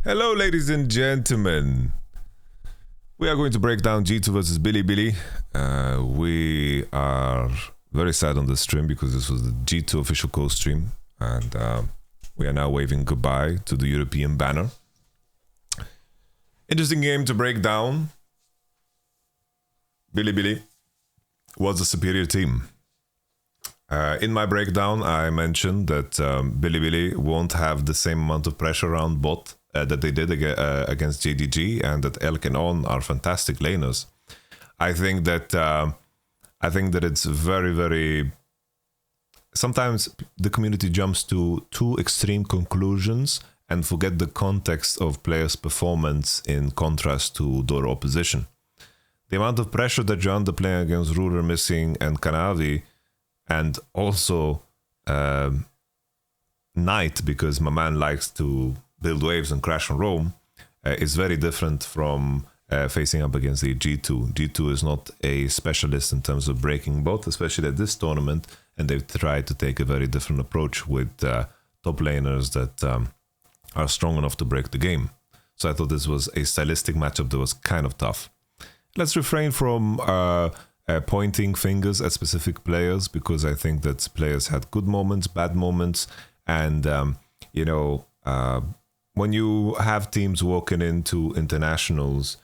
Hello, ladies and gentlemen. We are going to break down G2 versus Bilibili. We are very sad on this stream because this was the G2 official co-stream, and we are now waving goodbye to the European banner. Interesting game to break down. Bilibili was a superior team. In my breakdown, I mentioned that Bilibili won't have the same amount of pressure around bot that they did against JDG, and that Elk and On are fantastic laners. I think that it's very, very. Sometimes the community jumps to too extreme conclusions and forget the context of players' performance in contrast to their opposition. The amount of pressure that you're under playing against Ruler, Missing, and Kanavi, and also Knight, because my man likes to build waves and crash and roam, is very different from facing up against the G2. G2 is not a specialist in terms of breaking bot, especially at this tournament, and they've tried to take a very different approach with top laners that are strong enough to break the game. So I thought this was a stylistic matchup that was kind of tough. Let's refrain from pointing fingers at specific players, because I think that players had good moments, bad moments, and when you have teams walking into internationals,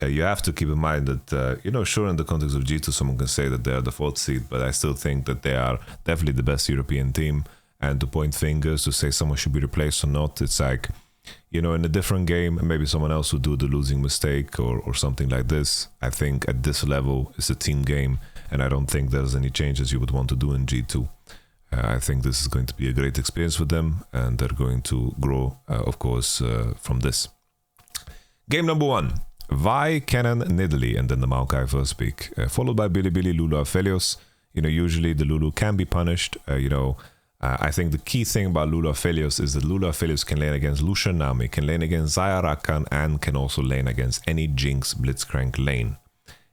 you have to keep in mind that, sure, in the context of G2, someone can say that they are the fourth seed, but I still think that they are definitely the best European team. And to point fingers, to say someone should be replaced or not, it's like, in a different game, maybe someone else would do the losing mistake or something like this. I think at this level, it's a team game, and I don't think there's any changes you would want to do in G2. I think this is going to be a great experience for them, and they're going to grow, of course, from this. Game number 1, YamatoCannon, Nidalee, and then the Maokai first pick, followed by Bilibili, Lulu, Aphelios. Usually the Lulu can be punished. I think the key thing about Lulu Aphelios is that Lulu Aphelios can lane against Lucian Nami, can lane against Xayah Rakan, and can also lane against any Jinx Blitzcrank lane.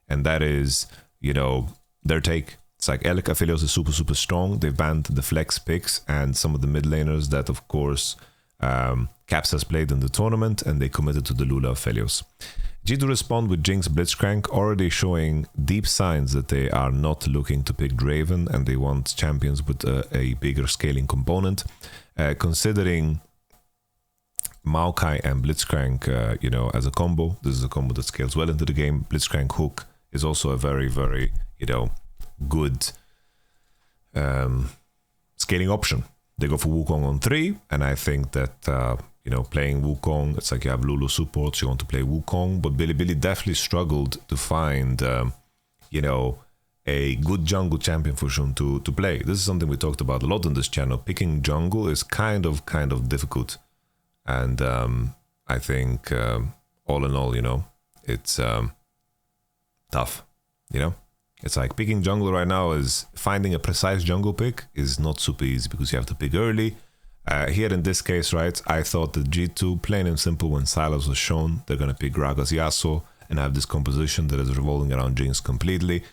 And that is, their take. It's like Elk Aphelios is super, super strong. They've banned the flex picks and some of the mid laners that, of course, Caps has played in the tournament, and they committed to the Lulu Aphelios. G2 respond with Jinx Blitzcrank, already showing deep signs that they are not looking to pick Draven, and they want champions with a bigger scaling component. Considering Maokai and Blitzcrank, as a combo, this is a combo that scales well into the game. Blitzcrank Hook is also a very, very, good scaling option. They go for Wukong on 3, and I think that playing Wukong, it's like you have Lulu supports, you want to play Wukong, but Bilibili definitely struggled to find a good jungle champion for Shun to play. This is something we talked about a lot on this channel. Picking jungle is kind of difficult, and I think all in all, it's tough. It's like picking jungle right now is finding a precise jungle pick is not super easy, because you have to pick early. Here in this case, right, I thought that G2, plain and simple, when Sylas was shown, they're going to pick Gragas Yasuo and have this composition that is revolving around Jinx completely.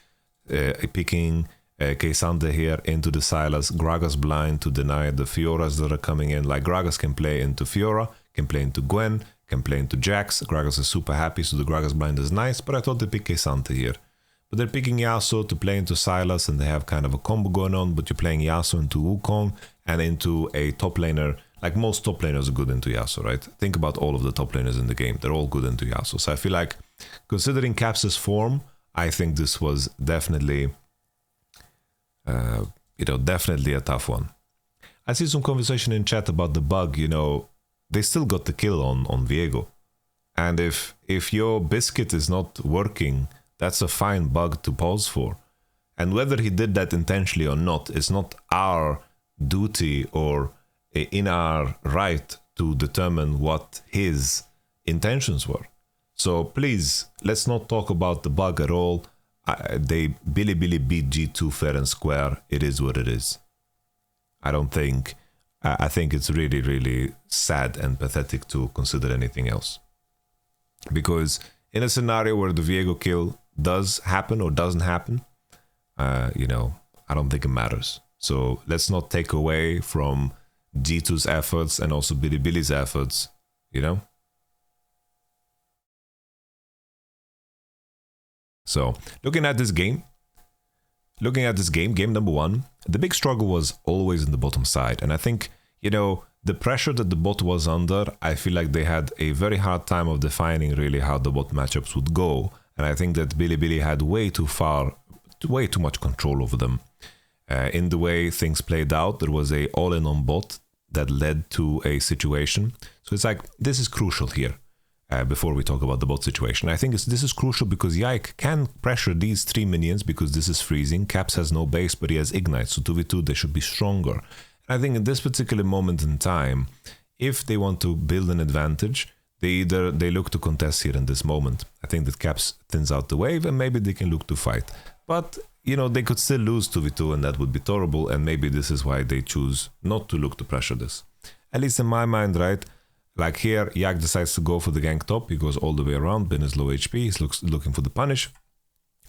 Picking Kayasanta here into the Sylas, Gragas blind to deny the Fioras that are coming in. Like, Gragas can play into Fiora, can play into Gwen, can play into Jax. Gragas is super happy, so the Gragas blind is nice, but I thought they picked Kayasanta here. But they're picking Yasuo to play into Sylas, and they have kind of a combo going on, but you're playing Yasuo into Wukong and into a top laner. Like, most top laners are good into Yasuo, right? Think about all of the top laners in the game. They're all good into Yasuo. So I feel like, considering Caps' form, I think this was definitely, definitely a tough one. I see some conversation in chat about the bug. They still got the kill on Viego. And if your biscuit is not working, that's a fine bug to pause for. And whether he did that intentionally or not, it's not our duty or in our right to determine what his intentions were. So please, let's not talk about the bug at all. Bilibili beat G2 fair and square. It is what it is. I think it's really, really sad and pathetic to consider anything else. Because in a scenario where the Viego kill does happen or doesn't happen, I don't think it matters. So let's not take away from G2's efforts and also Bilibili's efforts, So looking at this game, game number 1, the big struggle was always in the bottom side. And I think, you know, the pressure that the bot was under, I feel like they had a very hard time of defining really how the bot matchups would go. And I think that Bilibili had way too much control over them. In the way things played out, there was a all-in on bot that led to a situation. So it's like, this is crucial here. Before we talk about the bot situation, I think this is crucial because Yike can pressure these 3 minions because this is freezing. Caps has no base, but he has Ignite, so 2v2 they should be stronger. I think in this particular moment in time, if they want to build an advantage, they look to contest here in this moment. I think that Caps thins out the wave and maybe they can look to fight. But, you know, they could still lose 2v2 and that would be terrible, and maybe this is why they choose not to look to pressure this. At least in my mind, right? Like here, Yak decides to go for the gank top. He goes all the way around. Bin is low HP. He's looking for the punish.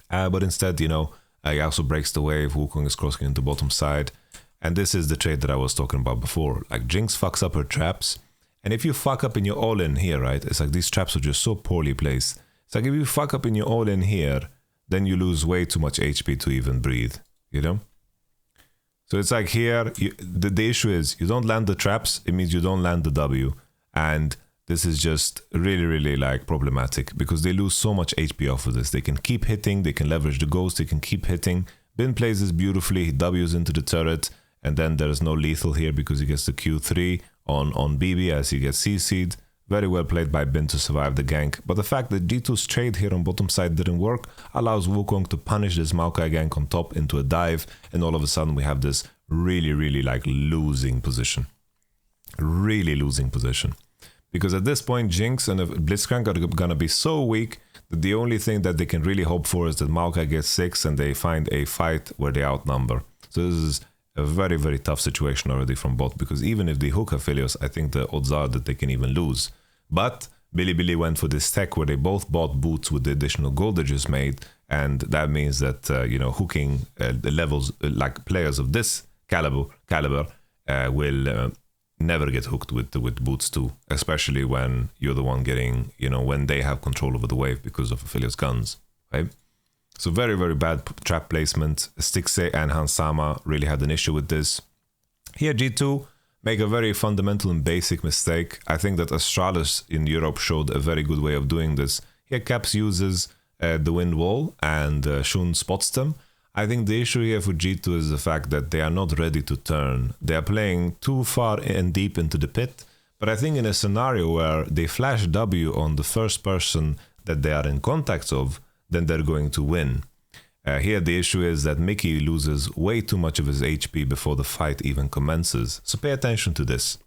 But instead, you know, he also breaks the wave. Wukong is crossing into bottom side. And this is the trade that I was talking about before. Like, Jinx fucks up her traps. And if you fuck up in your all-in here, right? It's like these traps are just so poorly placed. It's like if you fuck up in your all-in here, then you lose way too much HP to even breathe, you know? So it's like here, the issue is you don't land the traps. It means you don't land the W. And this is just really, really like problematic because they lose so much HP off of this. They can keep hitting, they can leverage the ghost, they can keep hitting. Bin plays this beautifully, he W's into the turret, and then there is no lethal here because he gets the Q3 on BB as he gets CC'd. Very well played by Bin to survive the gank. But the fact that G2's trade here on bottom side didn't work allows Wukong to punish this Maokai gank on top into a dive, and all of a sudden we have this really, really like losing position. Really losing position. Because at this point, Jinx and Blitzcrank are gonna be so weak that the only thing that they can really hope for is that Maokai gets 6 and they find a fight where they outnumber. So this is a very, very tough situation already from bot, because even if they hook Aphelios, I think the odds are that they can even lose. But Bilibili went for this tech where they both bought boots with the additional gold they just made, and that means that, you know, hooking the levels, like players of this caliber will... never get hooked with boots too, especially when you're the one getting, you know, when they have control over the wave because of Aphelios guns, right? So very, very bad trap placement. Stixe and Hansama really had an issue with this. Here G2 make a very fundamental and basic mistake. I think that Astralis in Europe showed a very good way of doing this. Here Caps uses the wind wall and Shun spots them. I think the issue here for G2 is the fact that they are not ready to turn. They are playing too far and deep into the pit. But I think in a scenario where they flash W on the first person that they are in contact of, then they're going to win. Here the issue is that Mickey loses way too much of his HP before the fight even commences. So pay attention to this.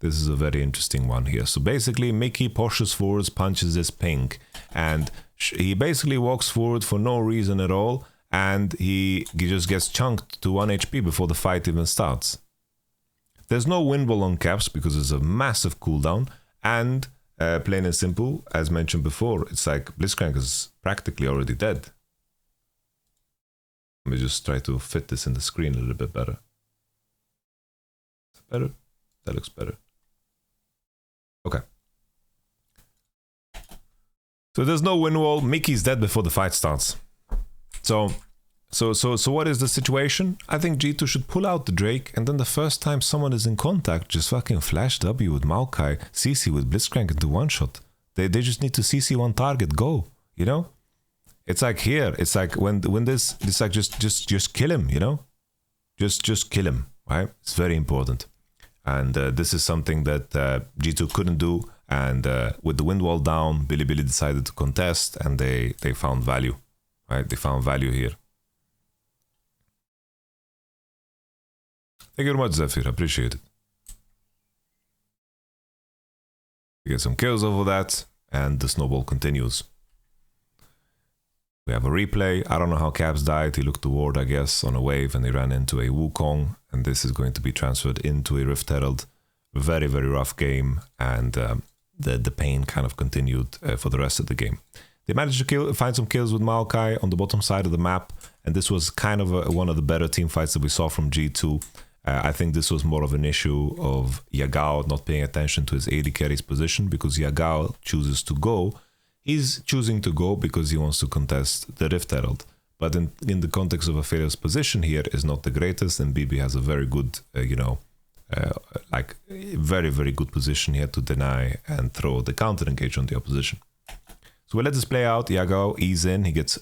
This is a very interesting one here. So basically Mickey pushes forwards, punches this pink. And he basically walks forward for no reason at all. And he just gets chunked to 1 HP before the fight even starts. There's no wind wall on Caps because it's a massive cooldown, and plain and simple, as mentioned before, it's like Blitzcrank is practically already dead. Let me just try to fit this in the screen a little bit better. Better? That looks better. Okay. So there's no wind wall, Mickey's dead before the fight starts. So what is the situation? I think G2 should pull out the Drake, and then the first time someone is in contact, just fucking flash W with Maokai, CC with Blitzcrank into one shot. They just need to CC one target, go, you know? It's like here, it's like when this, it's like just kill him, you know? Just kill him, right? It's very important. And this is something that G2 couldn't do, and with the wind wall down, Bilibili decided to contest, and they found value. Right, they found value here. Thank you very much, Zephyr. Appreciate it. We get some kills over that, and the snowball continues. We have a replay. I don't know how Caps died. He looked toward, I guess, on a wave, and he ran into a Wukong, and this is going to be transferred into a Rift Herald. Very, very rough game, and the pain kind of continued for the rest of the game. They managed to find some kills with Maokai on the bottom side of the map, and this was kind of one of the better team fights that we saw from G2. I think this was more of an issue of Yagao not paying attention to his AD carry's position, because Yagao chooses to go. He's choosing to go because he wants to contest the Rift Herald. But in the context of Aphelios' position here is not the greatest, and BB has a very good, like very, very good position here to deny and throw the counter engage on the opposition. So we let this play out. Yagao ease in. He gets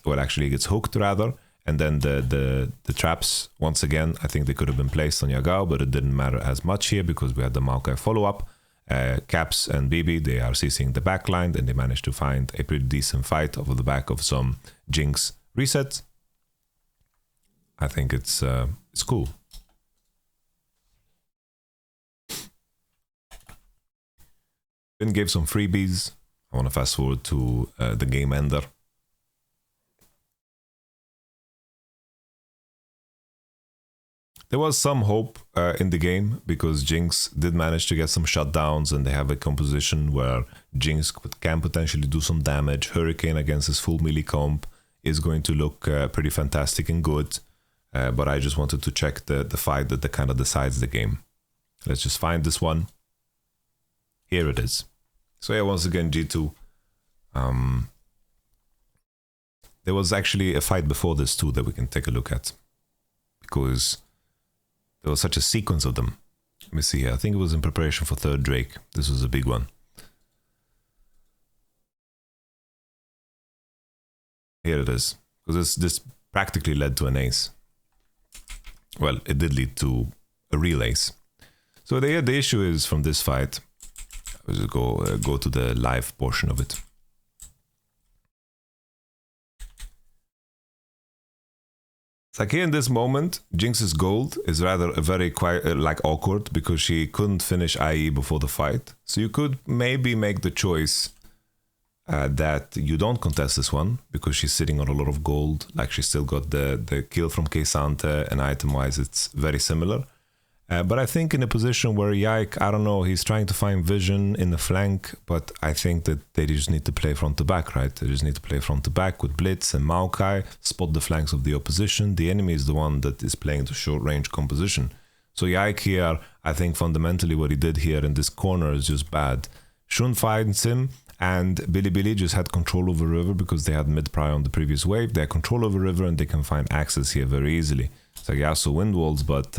hooked rather. And then the traps, once again, I think they could have been placed on Yagao, but it didn't matter as much here because we had the Maokai follow-up. Caps and BB, they are CCing the backline, and they managed to find a pretty decent fight over the back of some Jinx resets. I think it's cool. Then gave some freebies. I want to fast forward to the game ender. There was some hope in the game because Jinx did manage to get some shutdowns, and they have a composition where Jinx can potentially do some damage. Hurricane against his full melee comp is going to look pretty fantastic and good. But I just wanted to check the fight that kind of decides the game. Let's just find this one. Here it is. So yeah, once again, G2. There was actually a fight before this too that we can take a look at. Because there was such a sequence of them. Let me see here. I think it was in preparation for third Drake. This was a big one. Here it is. Because this practically led to an ace. Well, it did lead to a real ace. So the issue is from this fight. Let's go to the live portion of it. It's like here in this moment, Jinx's gold is rather very awkward because she couldn't finish IE before the fight. So you could maybe make the choice that you don't contest this one because she's sitting on a lot of gold. Like she still got the kill from Keisante, and item-wise it's very similar. But I think in a position where Yike, I don't know, he's trying to find vision in the flank, but I think that they just need to play front to back, right? They just need to play front to back with Blitz and Maokai, spot the flanks of the opposition. The enemy is the one that is playing the short range composition. So Yike here, I think fundamentally what he did here in this corner is just bad. Shun finds him, and Bilibili just had control over River because they had mid-pry on the previous wave. They had control over River and they can find access here very easily. So Yasuo wind walls, but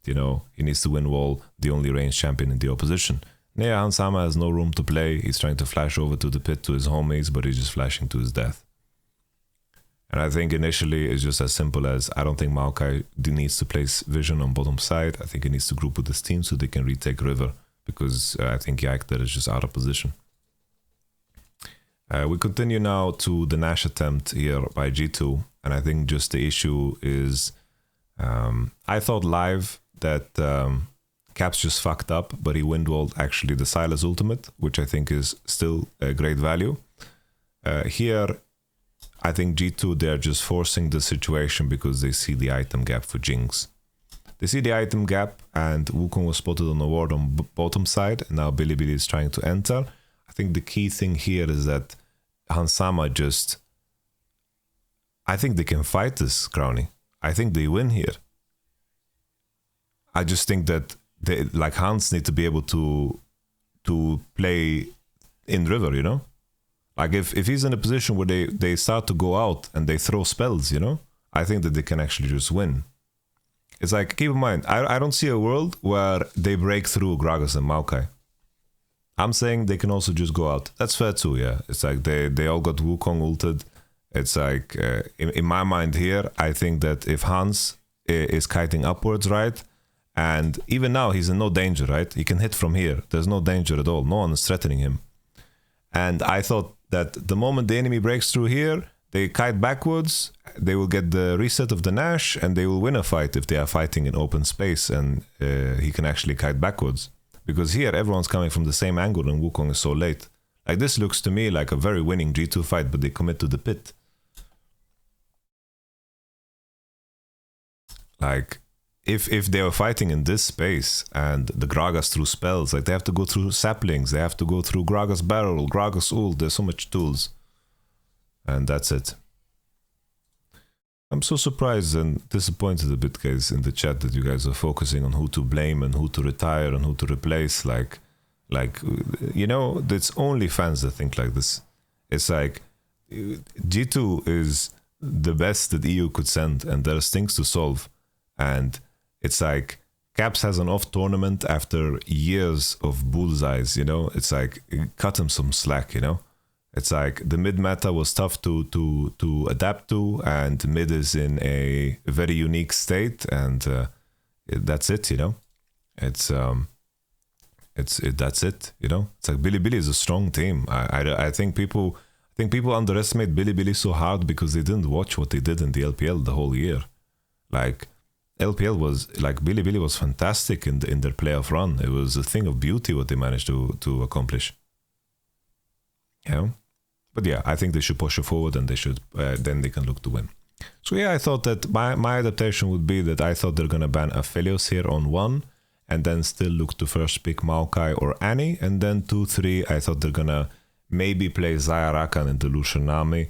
you know, he needs to win wall the only ranged champion in the opposition. Nea Hansama has no room to play. He's trying to flash over to the pit to his homies, but he's just flashing to his death. And I think initially it's just as simple as I don't think Maokai needs to place vision on bottom side. I think he needs to group with his team so they can retake River, because I think Yike is just out of position. We continue now to the Nash attempt here by G2, and I think just the issue is I thought live that Caps just fucked up, but he windwalled actually the Silas ultimate, which I think is still a great value. Here, I think G2, they're just forcing the situation because they see the item gap for Jinx. They see the item gap, and Wukong was spotted on the ward on bottom side, and now Bilibili is trying to enter. I think the key thing here is that Hansama just... I think they can fight this, Crowny. I think they win here. I just think that they, like Hans, need to be able to play in River, you know? Like if he's in a position where they start to go out and they throw spells, you know? I think that they can actually just win. It's like, keep in mind, I don't see a world where they break through Gragas and Maokai. I'm saying they can also just go out. That's fair too, yeah. It's like they all got Wukong ulted. It's like, in my mind here, I think that if Hans is kiting upwards, right? And even now, he's in no danger, right? He can hit from here. There's no danger at all. No one is threatening him. And I thought that the moment the enemy breaks through here, they kite backwards, they will get the reset of the Nash, and they will win a fight if they are fighting in open space, and he can actually kite backwards. Because here, everyone's coming from the same angle, and Wukong is so late. Like, this looks to me like a very winning G2 fight, but they commit to the pit. Like, if they were fighting in this space and the Gragas through spells, like they have to go through saplings, they have to go through Gragas barrel, Gragas ult, there's so much tools. And that's it. I'm so surprised and disappointed a bit, guys, in the chat that you guys are focusing on who to blame and who to retire and who to replace. Like, you know, it's only fans that think like this. It's like G2 is the best that EU could send, and there's things to solve. And it's like Caps has an off tournament after years of bullseyes, you know. It's like cut him some slack, you know. It's like the mid meta was tough to adapt to, and mid is in a very unique state, and that's it, you know. It's that's it, you know. It's like Bilibili is a strong team. I think people underestimate Bilibili so hard because they didn't watch what they did in the LPL the whole year. Like LPL was like Bilibili was fantastic in their playoff run. It was a thing of beauty what they managed to accomplish. You know? But yeah, I think they should push it forward, and they should then they can look to win. So yeah, I thought that my adaptation would be that I thought they're gonna ban Aphelios here on 1, and then still look to first pick Maokai or Annie, and then 2-3 I thought they're gonna maybe play Xayah Rakan into Lucian Nami,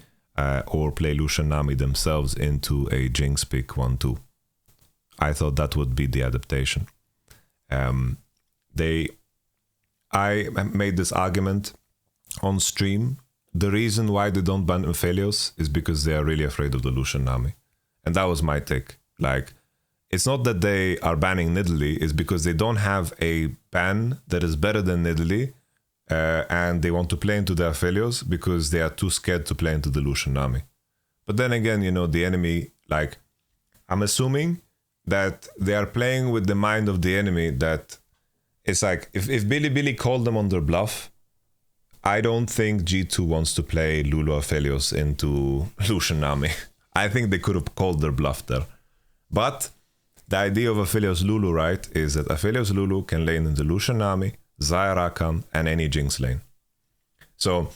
or play Lucian Nami themselves into a Jinx pick 1-2. I thought that would be the adaptation. I made this argument on stream. The reason why they don't ban Aphelios is because they are really afraid of the Lucian Nami. And that was my take. Like, it's not that they are banning Nidalee, it's because they don't have a ban that is better than Nidalee, and they want to play into the Aphelios because they are too scared to play into the Lucian Nami. But then again, you know, the enemy, like, I'm assuming that they are playing with the mind of the enemy, that it's like, if Bilibili called them on their bluff, I don't think G2 wants to play Lulu Aphelios into Lucian Nami. I think they could have called their bluff there. But the idea of Aphelios Lulu, right, is that Aphelios Lulu can lane into Lucian Nami, Xayah Rakan, and any Jinx lane. So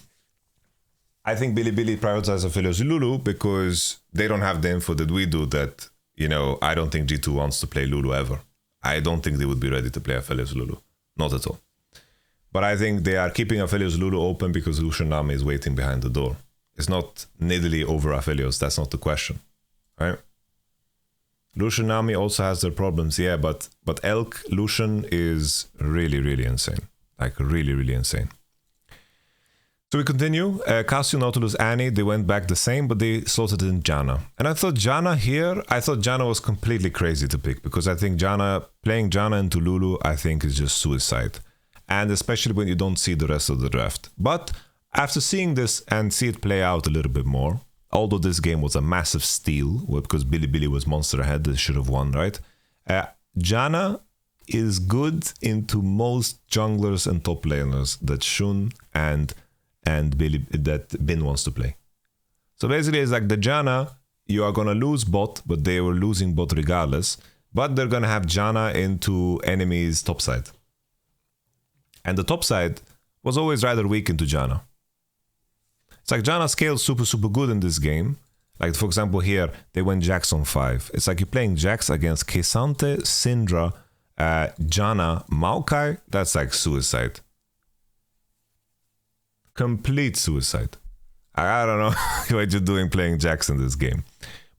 I think Bilibili prioritizes Aphelios Lulu because they don't have the info that we do, that, you know, I don't think G2 wants to play Lulu ever. I don't think they would be ready to play Aphelios Lulu. Not at all. But I think they are keeping Aphelios Lulu open because Lucian Nami is waiting behind the door. It's not Nidalee over Aphelios. That's not the question, right? Lucian Nami also has their problems, yeah, but Elk Lucian is really, really insane. Like, really, really insane. So we continue. Cassio, Nautilus, Annie, they went back the same, but they slotted in Janna. And I thought Janna was completely crazy to pick, because I think playing Janna into Lulu, I think is just suicide. And especially when you don't see the rest of the draft. But after seeing this and see it play out a little bit more, although this game was a massive steal, because Bilibili was monster ahead, they should have won, right? Janna is good into most junglers and top laners that Shun and that Bin wants to play. So basically it's like the Janna, you are gonna lose bot, but they were losing bot regardless, but they're gonna have Janna into enemies top side. And the top side was always rather weak into Janna. It's like Janna scales super, super good in this game. Like, for example, here, they went Jax on 5. It's like you're playing Jax against K'Sante, Syndra, Janna, Maokai. That's like suicide. Complete suicide. I don't know what you're doing playing Jax in this game.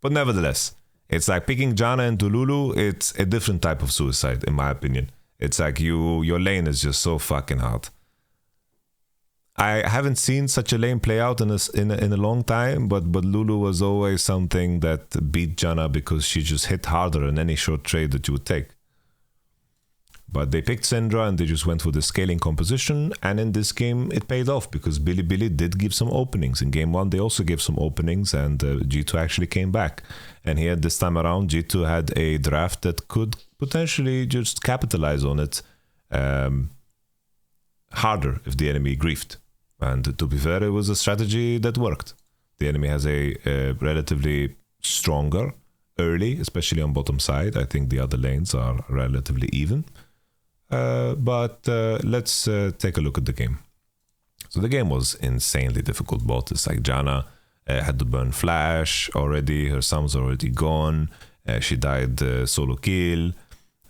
But nevertheless, it's like picking Janna into Lulu, it's a different type of suicide, in my opinion. It's like your lane is just so fucking hard. I haven't seen such a lane play out in a long time, but Lulu was always something that beat Janna because she just hit harder in any short trade that you would take. But they picked Syndra and they just went for the scaling composition, and in this game it paid off because Bilibili did give some openings. In game 1 they also gave some openings, and G2 actually came back. And here this time around G2 had a draft that could potentially just capitalize on it harder if the enemy griefed. And to be fair, it was a strategy that worked. The enemy has a relatively stronger early, especially on bottom side. I think the other lanes are relatively even. But let's take a look at the game. So the game was insanely difficult. Both it's like Janna had to burn flash already. Her sum's already gone. She died solo kill.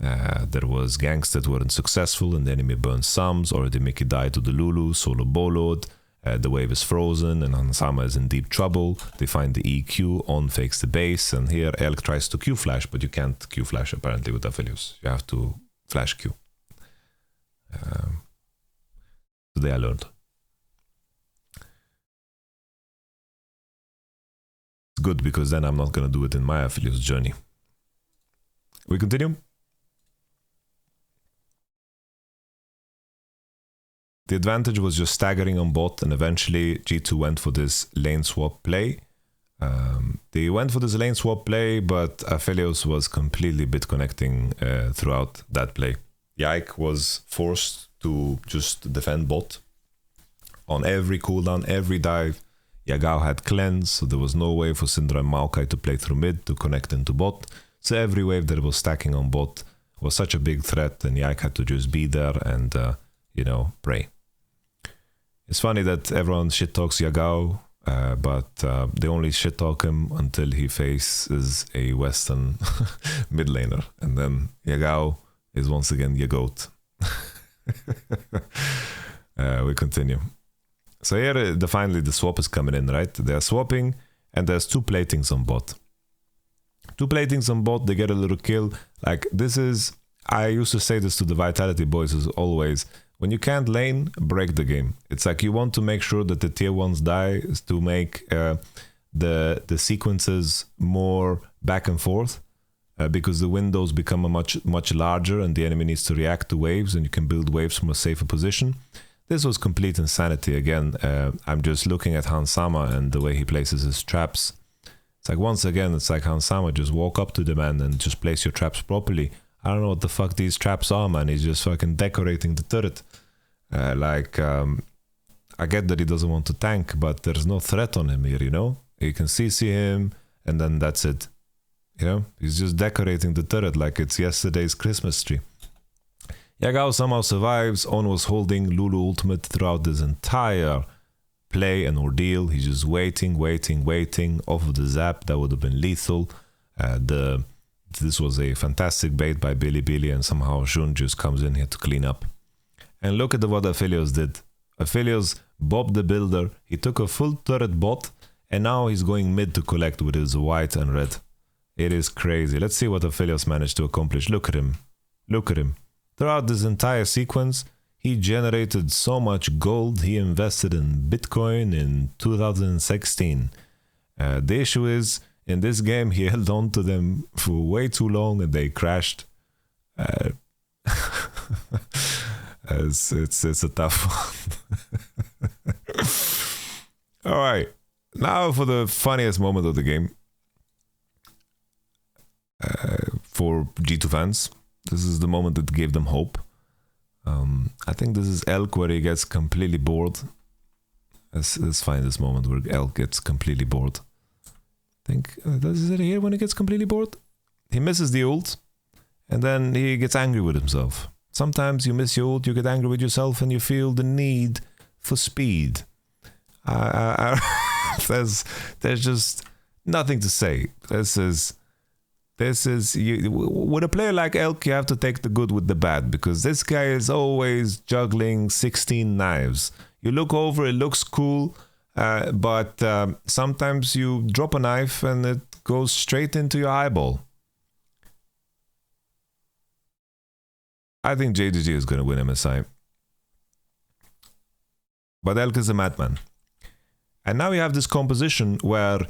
There was ganks that weren't successful and the enemy burned sums. Already Mickey died to the Lulu, solo boloed. The wave is frozen and Hansama is in deep trouble. They find the EQ, on fakes the base, and here Elk tries to Q flash, but you can't Q flash apparently with Aphelios. You have to flash Q. Today I learned. good because then I'm not gonna do it in my affiliates journey. We continue. The advantage was just staggering on bot, and eventually G2 went for this lane swap play. They went for this lane swap play, but Aphelios was completely bit connecting throughout that play. Yike was forced to just defend bot on every cooldown, every dive. Yagao had cleanse, so there was no way for Syndra and Maokai to play through mid to connect into bot. So every wave that was stacking on bot was such a big threat, and Yike had to just be there and, you know, pray. It's funny that everyone shit talks Yagao, but they only shit talk him until he faces a Western mid laner, and then Yagao is once again Yagoat. We continue. So here, finally, the swap is coming in, right? They're swapping, and there's 2 platings on bot. 2 platings on bot, they get a little kill. Like, this is... I used to say this to the Vitality boys as always. When you can't lane, break the game. It's like you want to make sure that the tier 1s die to make the sequences more back and forth. Because the windows become much larger and the enemy needs to react to waves, and you can build waves from a safer position. This was complete insanity again. I'm just looking at Hansama and the way he places his traps. It's like, once again, it's like Hansama, just walk up to the man and just place your traps properly. I don't know what the fuck these traps are, man. He's just fucking decorating the turret. I get that he doesn't want to tank, but there's no threat on him here, you know? You can CC him, and then that's it. You know? He's just decorating the turret like it's yesterday's Christmas tree. Yagao somehow survives. On was holding Lulu ultimate throughout this entire play and ordeal. He's just waiting off of the zap. That would have been lethal. This was a fantastic bait by Billy, and somehow Jun just comes in here to clean up. And look at what Aphelios did. Aphelios bobbed the builder. He took a full turret bot, and now he's going mid to collect with his white and red. It is crazy. Let's see what Aphelios managed to accomplish. Look at him. Look at him. Throughout this entire sequence, he generated so much gold. He invested in Bitcoin in 2016. The issue is, in this game, he held on to them for way too long and they crashed. It's a tough one. Alright, now for the funniest moment of the game. For G2 fans, this is the moment that gave them hope. I think this is Elk where he gets completely bored. Let's find this moment where Elk gets completely bored. I think, is it here when he gets completely bored? He misses the ult, and then he gets angry with himself. Sometimes you miss your ult, you get angry with yourself, and you feel the need for speed. There's just nothing to say. This is with a player like Elk, you have to take the good with the bad, because this guy is always juggling 16 knives. You look over, it looks cool, but sometimes you drop a knife and it goes straight into your eyeball. I think JGG is going to win MSI. But Elk is a madman. And now we have this composition where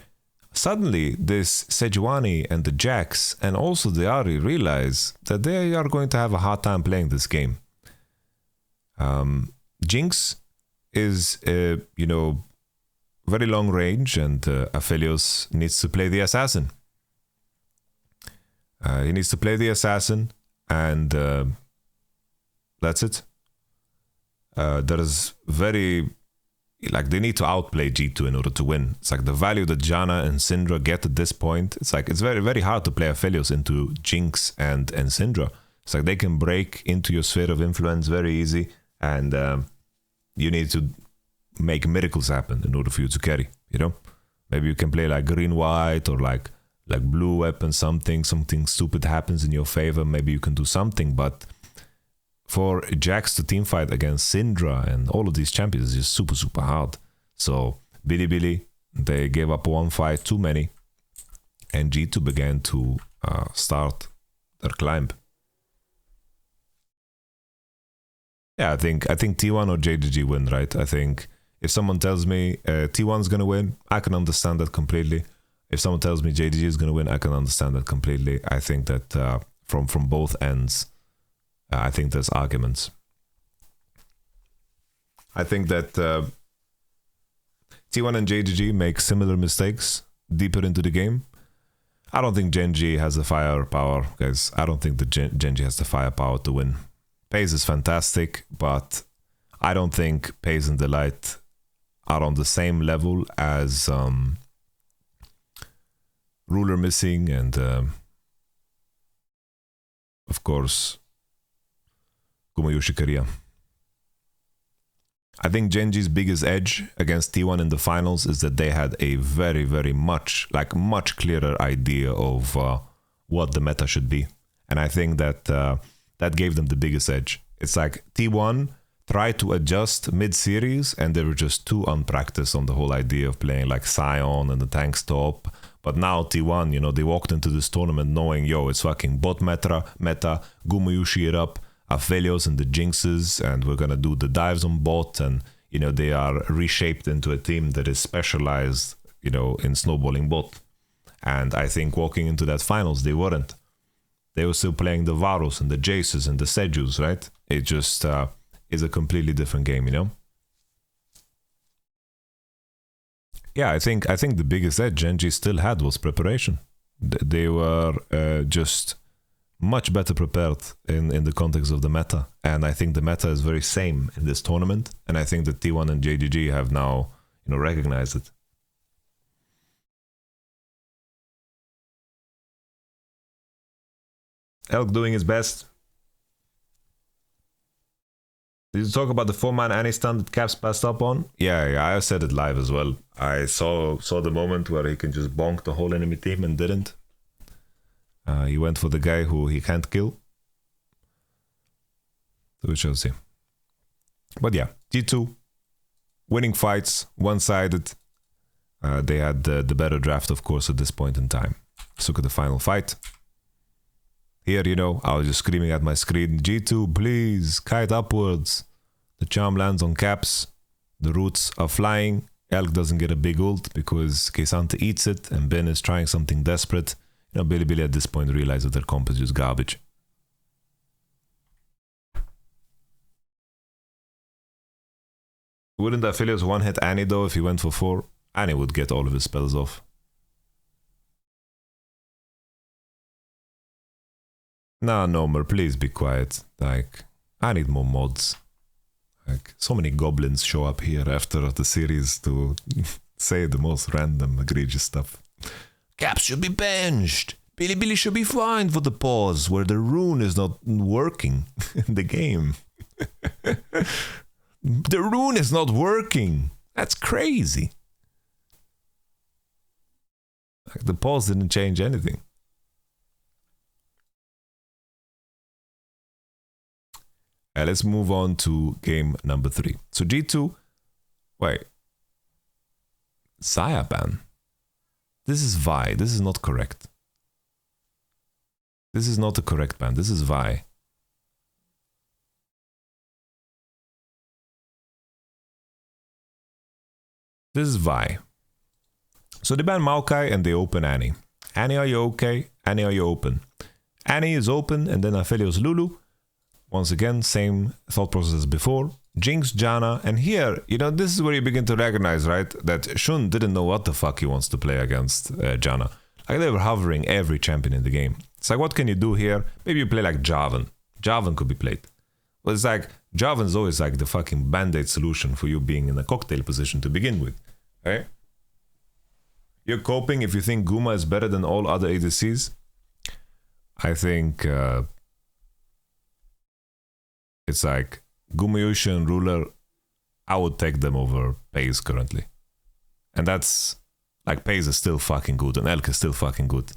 suddenly this Sejuani and the Jax and also the Ahri realize that they are going to have a hard time playing this game. Jinx is, very long range, and Aphelios needs to play the assassin. He needs to play the assassin, and that's it. There is very... they need to outplay G2 in order to win. It's like the value that Janna and Syndra get at this point. It's like it's very, very hard to play Aphelios into Jinx and Syndra. It's like they can break into your sphere of influence very easy, and you need to make miracles happen in order for you to carry, you know? Maybe you can play like green-white or like blue weapon, something stupid happens in your favor. Maybe you can do something, but for Jax to teamfight against Syndra and all of these champions is just super, super hard. So Billy, they gave up one fight too many, and G2 began to start their climb. Yeah, I think T1 or JGG win, right? I think if someone tells me T1's gonna win, I can understand that completely. If someone tells me JDG is going to win, I can understand that completely. I think that from both ends, I think there's arguments. I think that T1 and JDG make similar mistakes deeper into the game. I don't think Genji has the firepower, guys. I don't think that Genji has the firepower to win. Pace is fantastic, but I don't think Pace and Delight are on the same level as Ruler Missing and of course Gumayushi Korea. I think Genji's biggest edge against T1 in the finals is that they had a very much clearer idea of what the meta should be. And I think that that gave them the biggest edge. It's like T1 tried to adjust mid-series and they were just too unpracticed on the whole idea of playing like Sion and the tank stop. But now T1, you know, they walked into this tournament knowing, yo, it's fucking bot meta, Gumayushi it up, Aphelios and the Jinxes, and we're gonna do the dives on bot, and you know they are reshaped into a team that is specialized, you know, in snowballing bot. And I think walking into that finals, they weren't. They were still playing the Varus and the Jaces and the Sejus, right? It just is a completely different game, you know. Yeah, I think the biggest edge Genji still had was preparation. They were just much better prepared in the context of the meta, and I think the meta is very same in this tournament, and I think that T1 and JDG have now, you know, recognized it. Elk doing his best. Did you talk about the 4-man Annie stun that Caps passed up on? Yeah, I said it live as well. I saw the moment where he can just bonk the whole enemy team and didn't. He went for the guy who he can't kill. So we shall see. But yeah, G2 winning fights, one-sided. They had the better draft, of course, at this point in time. Let's look at the final fight. Here, you know, I was just screaming at my screen, G2, please, kite upwards. The charm lands on Caps. The roots are flying. Elk doesn't get a big ult because Kesante eats it, and Ben is trying something desperate. You know, Billy at this point realized that their comp is just garbage. Wouldn't Aphelios one-hit Annie though if he went for 4? Annie would get all of his spells off. Nah, Nomer, please be quiet. Like, I need more mods. Like, so many goblins show up here after the series to say the most random, egregious stuff. Caps should be benched. Billy should be fined for the pause where the rune is not working in the game. The rune is not working. That's crazy. Like, the pause didn't change anything. Let's move on to game number 3. So G2, wait. Zaya ban. This is Vi. This is not correct. This is not the correct ban. This is Vi. This is Vi. So they ban Maokai and they open Annie. Annie, are you okay? Annie, are you open? Annie is open, and then Aphelios Lulu. Once again, same thought process as before. Jinx, Janna, and here, you know, this is where you begin to recognize, right, that Shun didn't know what the fuck he wants to play against Janna. Like, they were hovering every champion in the game. It's like, what can you do here? Maybe you play like Jarvan. Jarvan could be played. Well, it's like, Jarvan's always like the fucking band-aid solution for you being in a cocktail position to begin with, right? You're coping if you think Guma is better than all other ADCs. I think it's like Gumayushi and Ruler, I would take them over Paze currently. And that's like, Paze is still fucking good and Elk is still fucking good.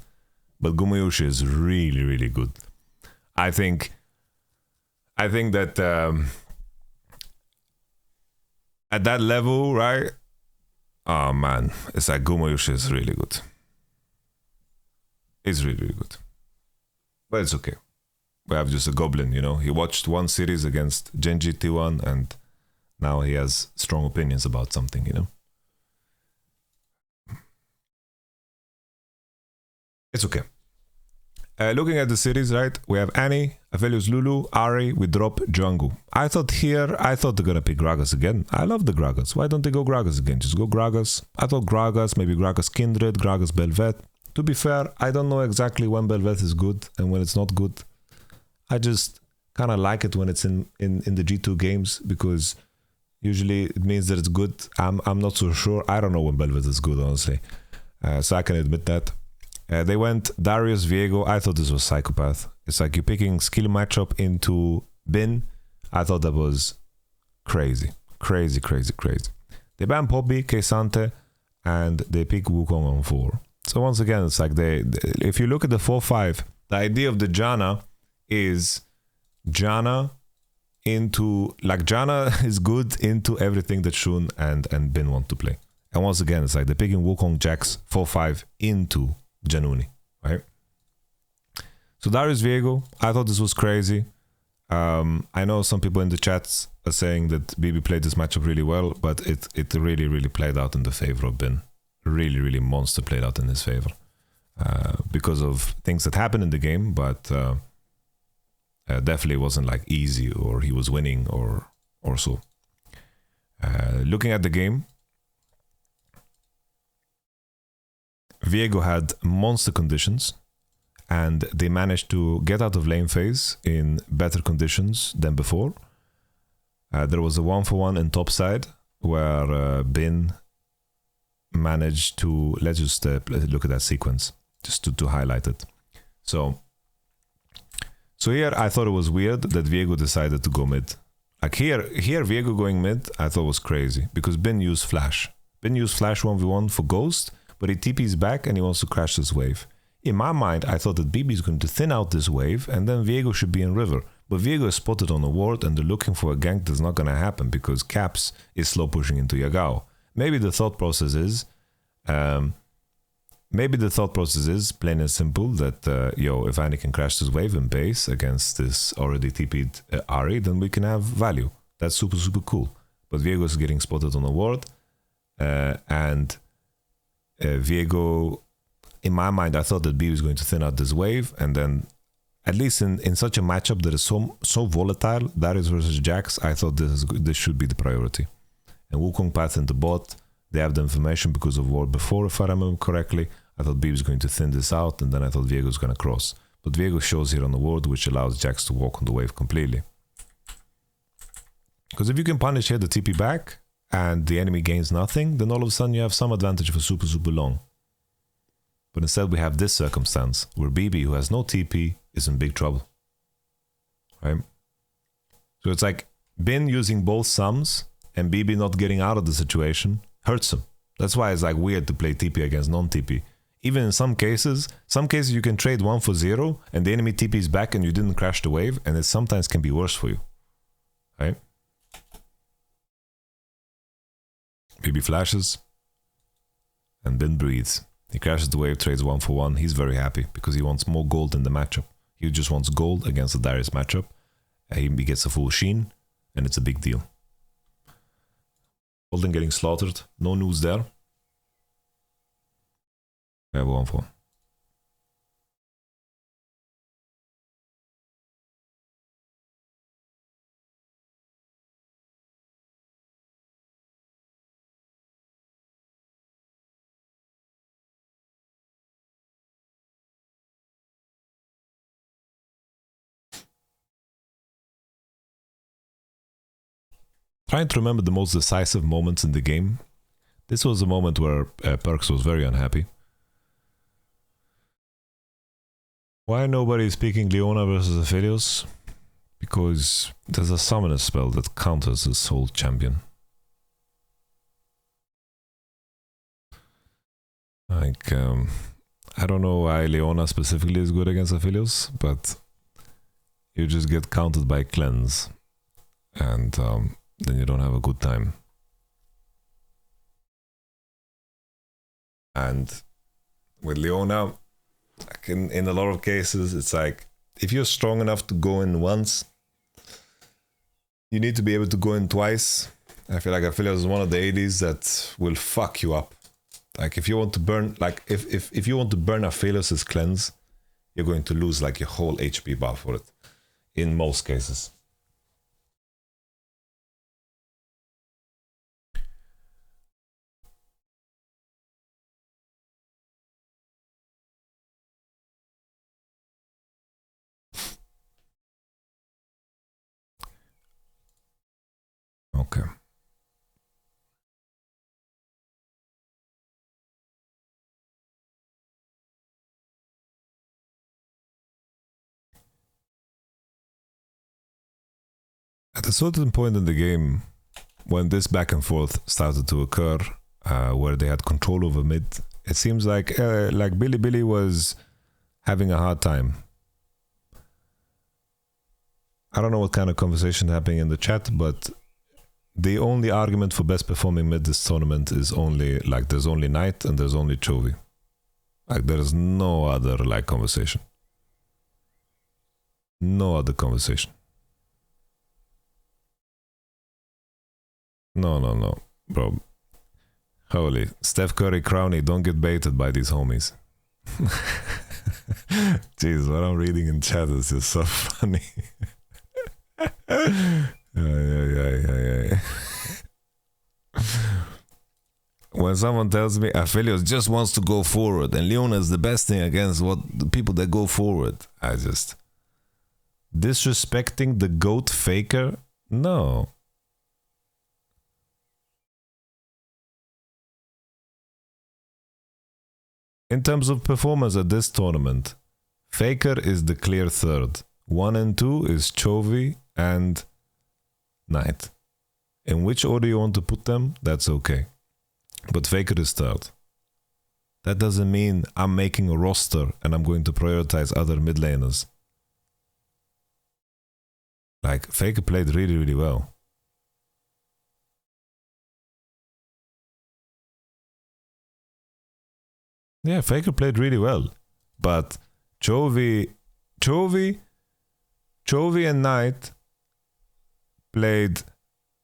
But Gumayushi is really, really good. I think that at that level, right? Oh man, it's like Gumayushi is really good. It's really, really good. But it's okay. We have just a goblin, you know. He watched one series against Genji T1 and now he has strong opinions about something, you know. It's okay. Looking at the series, right? We have Annie, Aphelios Lulu, Ari, we drop Jungu. I thought they're gonna pick Gragas again. I love the Gragas. Why don't they go Gragas again? Just go Gragas. I thought Gragas, maybe Gragas Kindred, Gragas Bel'Veth. To be fair, I don't know exactly when Bel'Veth is good and when it's not good. I just kind of like it when it's in the G2 games, because usually it means that it's good. I'm not so sure. I don't know when Bel'Veth is good, honestly. So I can admit that. They went Darius, Viego. I thought this was psychopath. It's like you're picking skill matchup into Bin. I thought that was crazy. Crazy. They ban Poppy, Keisante, and they pick Wukong on 4. So once again, it's like if you look at the 4-5, the idea of the Janna is Janna into, like, Janna is good into everything that Shun and Bin want to play. And once again, it's like they're picking Wukong Jax 4-5 into Januni, right? So Darius Viego, I thought this was crazy. I know some people in the chats are saying that BB played this matchup really well, but it really played out in the favor of Bin. Really monster played out in his favor because of things that happened in the game, but definitely wasn't like easy or he was winning or so. Looking at the game, Viego had monster conditions and they managed to get out of lane phase in better conditions than before. There was a 1-for-1 in top side where Bin managed to, let's just look at that sequence just to highlight it. So here I thought it was weird that Viego decided to go mid. Like here Viego going mid I thought was crazy because Bin used flash. Bin used flash 1v1 for Ghost, but he TP's back and he wants to crash this wave. In my mind, I thought that BB is going to thin out this wave and then Viego should be in river. But Viego is spotted on the ward and they're looking for a gank that's not going to happen because Caps is slow pushing into Yagao. Maybe the thought process is, plain and simple, that, if Annie can crash this wave in base against this already TP'd Ari, then we can have value. That's super cool. But Viego is getting spotted on the ward and Viego, in my mind, I thought that B was going to thin out this wave, and then, at least in such a matchup that is so volatile, Darius versus Jax, I thought this should be the priority. And Wukong path into bot, they have the information because of war before, if I remember correctly. I thought B was going to thin this out, and then I thought Viego was going to cross. But Viego shows here on the ward, which allows Jax to walk on the wave completely. Because if you can punish here the TP back, and the enemy gains nothing, then all of a sudden you have some advantage for super long. But instead we have this circumstance where BB, who has no TP, is in big trouble. Right? So it's like Bin using both sums and BB not getting out of the situation hurts him. That's why it's like weird to play TP against non-TP. Even in some cases you can trade 1 for 0 and the enemy TP is back and you didn't crash the wave, and it sometimes can be worse for you. Right? BB flashes and Bin breathes. He crashes the wave, trades 1 for 1. He's very happy because he wants more gold in the matchup. He just wants gold against the Darius matchup. He gets a full sheen and it's a big deal. Golden getting slaughtered. No news there. We have 1 for 1. Trying to remember the most decisive moments in the game. This was a moment where Perks was very unhappy. Why nobody is picking Leona versus Aphelios? Because there's a summoner spell that counters this whole champion. Like, I don't know why Leona specifically is good against Aphelios, but you just get countered by cleanse. And then you don't have a good time. And with Leona, like in a lot of cases, it's like, if you're strong enough to go in once, you need to be able to go in twice. I feel like Aphelios is one of the ADs that will fuck you up. Like if you want to burn, like if you want to burn Aphelios's cleanse, you're going to lose like your whole HP bar for it. In most cases. Okay. At a certain point in the game, when this back and forth started to occur, where they had control over mid, it seems like Billy was having a hard time. I don't know what kind of conversation happening in the chat, but the only argument for best performing mid this tournament is only like there's only Knight and there's only Chovy. Like there's no other like conversation. No other conversation. No, bro. Holy Steph Curry, Crowny, don't get baited by these homies. Jeez, what I'm reading in chat is just so funny. Yeah. When someone tells me Aphelios just wants to go forward and Leona is the best thing against what the people that go forward, I just disrespecting the GOAT Faker? No. In terms of performance at this tournament, Faker is the clear third. 1 and 2 is Chovy and Knight. In which order you want to put them, that's okay. But Faker is third. That doesn't mean I'm making a roster and I'm going to prioritize other mid laners. Like, Faker played really, really well. Yeah, Faker played really well. But Chovy and Knight played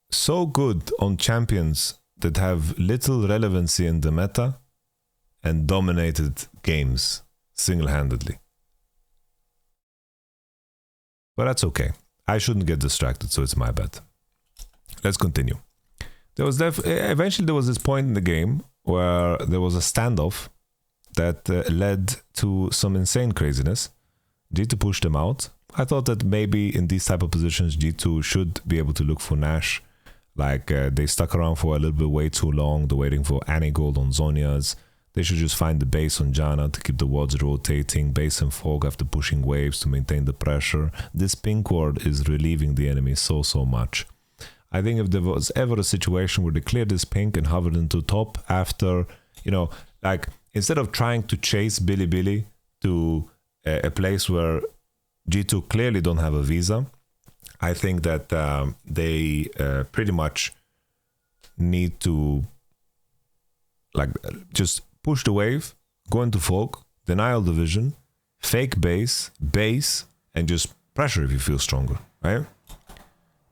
so good on champions that have little relevancy in the meta and dominated games single-handedly. But that's okay. I shouldn't get distracted, so it's my bad. Let's continue. Eventually there was this point in the game where there was a standoff that led to some insane craziness. G2 pushed them out. I thought that maybe in these type of positions, G2 should be able to look for Nash. Like, they stuck around for a little bit way too long. They're waiting for Annie Gold on Zhonya's. They should just find the base on Janna to keep the wards rotating. Base and Fog after pushing waves to maintain the pressure. This pink ward is relieving the enemy so much. I think if there was ever a situation where they cleared this pink and hovered into top after, you know, like, instead of trying to chase Billy to a place where G2 clearly don't have a visa, I think that they pretty much need to like just push the wave, go into Fog, deny all division, fake base, and just pressure if you feel stronger, right?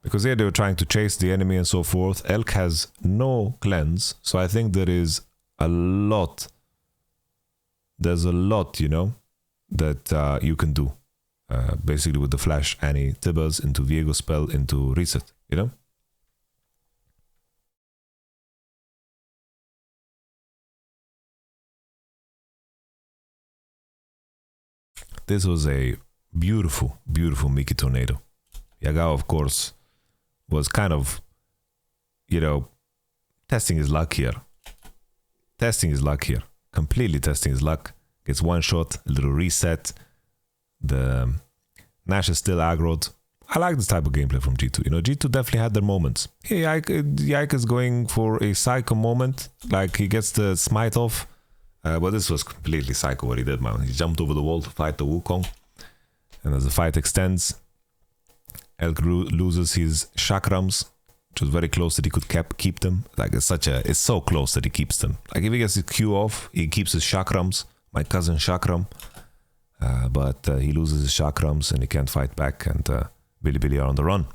Because here they were trying to chase the enemy and so forth. Elk has no cleanse, so I think there is a lot. There's a lot, you know, that you can do. Basically with the flash Annie Tibbers into Viego spell into reset, you know? This was a beautiful Mickey tornado. Yagao, of course, was kind of, you know, testing his luck here. Completely testing his luck. Gets one shot, a little reset. The Nash is still aggroed. I like this type of gameplay from G2. You know, G2 definitely had their moments. Hey, Yike is going for a psycho moment. Like, he gets the smite off. But this was completely psycho what he did, man. He jumped over the wall to fight the Wukong. And as the fight extends, Elk loses his chakrams, which was very close that he could keep them. Like, it's so close that he keeps them. Like, if he gets his Q off, he keeps his chakrams. My cousin Chakram. But he loses his chakrams and he can't fight back, and Billy are on the run.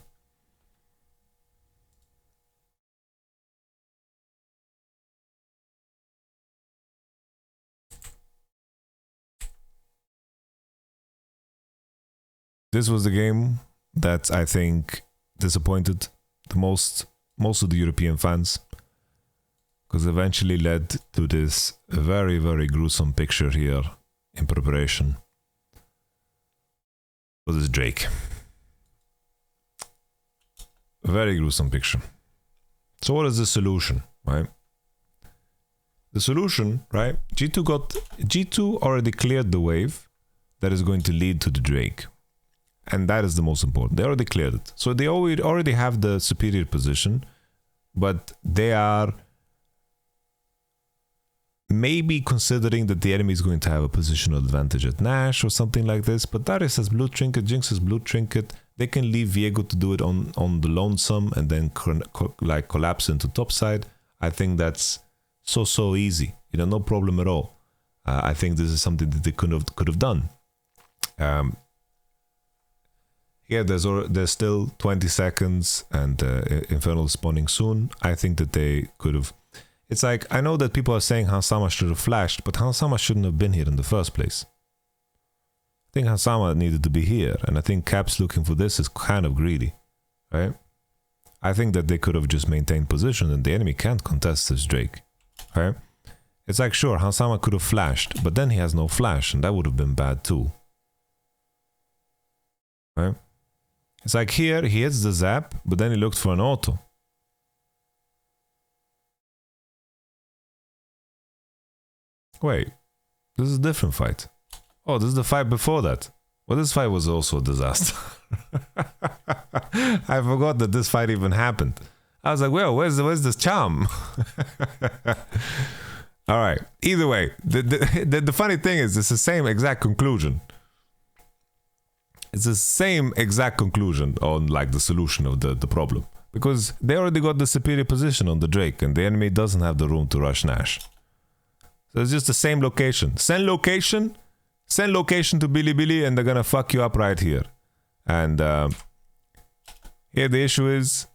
This was the game that I think disappointed the most of the European fans, because eventually led to this very, very gruesome picture here in preparation for this Drake. A very gruesome picture. So what is the solution, right? The solution, right? G2 already cleared the wave that is going to lead to the Drake. And that is the most important. They already cleared it. So they already have the superior position, but they are maybe considering that the enemy is going to have a positional advantage at Nash or something like this. But Darius has blue trinket, Jinx has blue trinket. They can leave Viego to do it on the lonesome and then like collapse into topside. I think that's so easy. You know, no problem at all. I think this is something that they could have done. Yeah, there's still 20 seconds and Infernal spawning soon. I think that they could have. It's like, I know that people are saying Hansama should have flashed, but Hansama shouldn't have been here in the first place. I think Hansama needed to be here, and I think Caps looking for this is kind of greedy, right? I think that they could have just maintained position, and the enemy can't contest this Drake, right? It's like, sure, Hansama could have flashed, but then he has no flash, and that would have been bad too, right? It's like here, he hits the zap, but then he looked for an auto. Wait, this is a different fight. Oh, this is the fight before that. Well, this fight was also a disaster. I forgot that this fight even happened. I was like, well, where's this charm? All right. Either way, the funny thing is, it's the same exact conclusion. It's the same exact conclusion on like the solution of the problem. Because they already got the superior position on the Drake, and the enemy doesn't have the room to rush Nash. So it's just the same location. Send location to Bilibili, and they're gonna fuck you up right here. And here the issue is,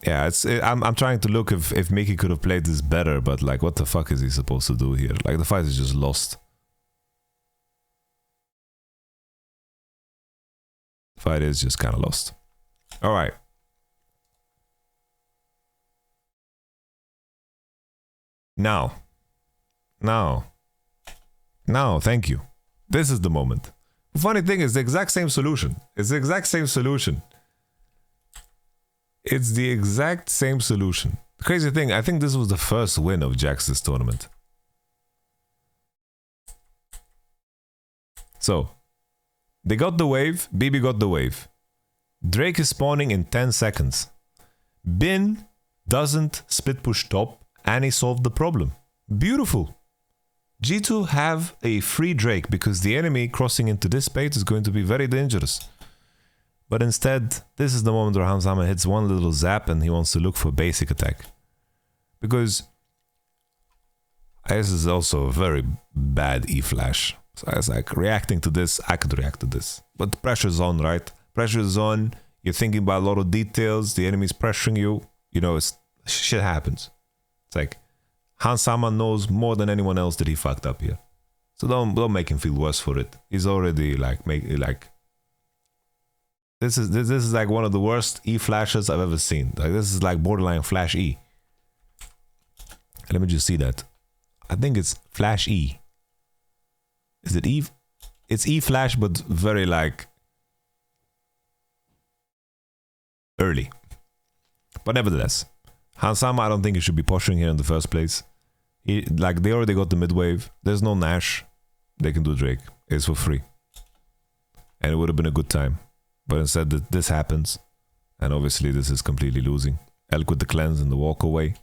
yeah, I'm trying to look if Mickey could have played this better, but like, what the fuck is he supposed to do here? Like, the fight is just lost. The fight is just kind of lost. All right. Now, thank you. This is the moment. The funny thing is the exact same solution. It's the exact same solution. It's the exact same solution. The crazy thing, I think this was the first win of Jax this tournament. So, they got the wave, BB got the wave. Drake is spawning in 10 seconds. Bin doesn't split push top, and he solved the problem. Beautiful. G2 have a free Drake because the enemy crossing into this space is going to be very dangerous. But instead, this is the moment where Hansama hits one little zap and he wants to look for basic attack. Because this is also a very bad E-flash. So I was like, reacting to this, I could react to this. But the pressure's on, right? Pressure is on, you're thinking about a lot of details, the enemy's pressuring you, you know, shit happens. It's like, Hansama knows more than anyone else that he fucked up here. So don't make him feel worse for it. He's already like, this is like one of the worst E flashes I've ever seen. Like, this is like borderline flash E. Let me just see that. I think it's flash E. Is it E? It's E flash, but very like early. But nevertheless, Hansama, I don't think he should be pushing here in the first place. Like, they already got the mid wave. There's no Nash. They can do Drake. It's for free. And it would have been a good time. But instead, this happens. And obviously, this is completely losing. Elk with the cleanse and the walk away.